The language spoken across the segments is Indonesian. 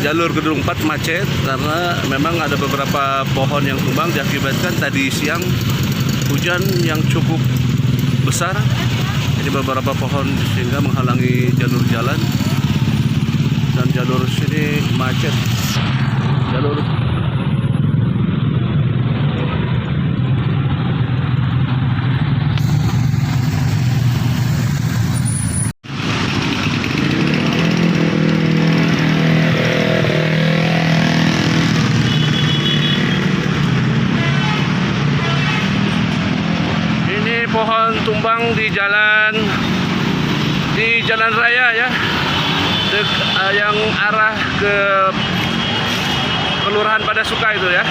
Jalur Gedung 4 macet karena memang ada beberapa pohon yang tumbang diakibatkan tadi siang hujan yang cukup besar. Jadi beberapa pohon sehingga menghalangi jalur jalan dan jalur sini macet. Jalur pohon tumbang di jalan raya ya, yang arah ke Kelurahan Padasuka itu ya.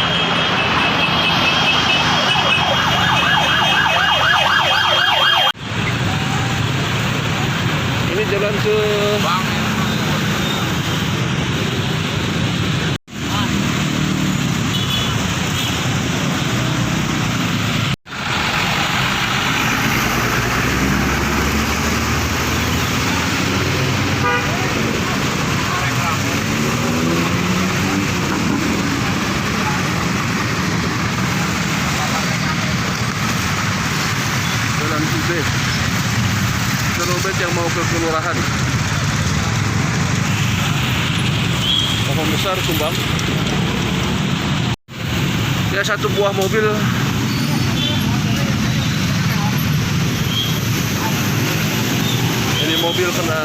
Ini jalan ke Ubed yang mau ke kelurahan. Pohon besar tumbang. Ya, satu buah mobil ini mobil kena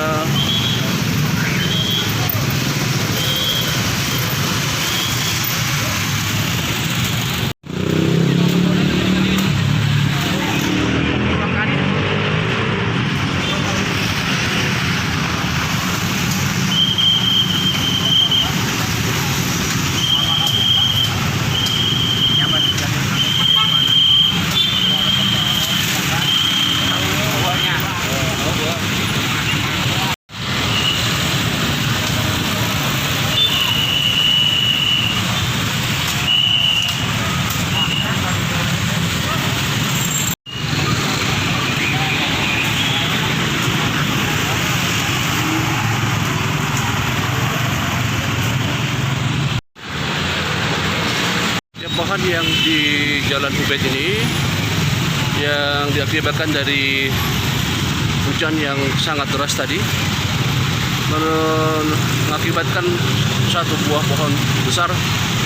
pohon yang di Jalan Ubed ini yang diakibatkan dari hujan yang sangat deras tadi mengakibatkan satu buah pohon besar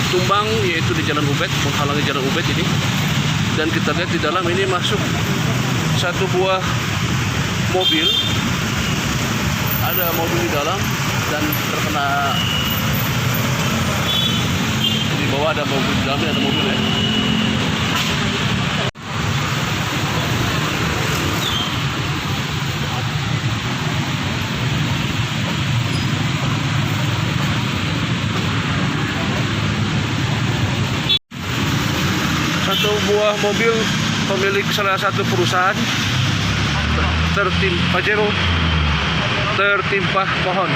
tumbang, yaitu di Jalan Ubed, menghalangi Jalan Ubed ini. Dan kita lihat di dalam ini masuk satu buah mobil, ada mobil di dalam dan terkena. Di bawah ada mobil, di dalamnya ada mobil ya. Satu buah mobil pemilik salah satu perusahaan tertimpa pohon.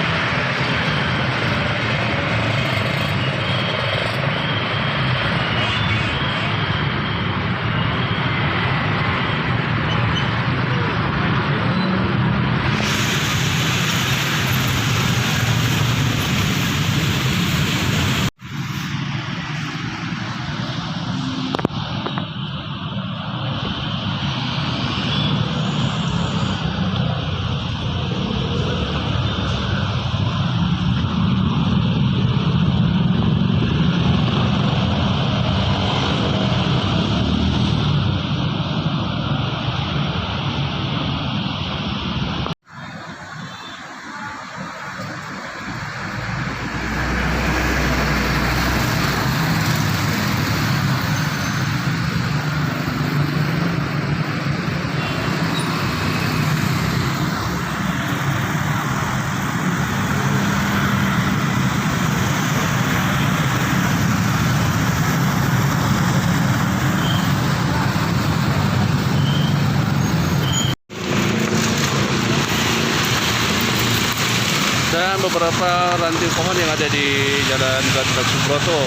dan beberapa ranting pohon yang ada di Jalan Gatot Subroto.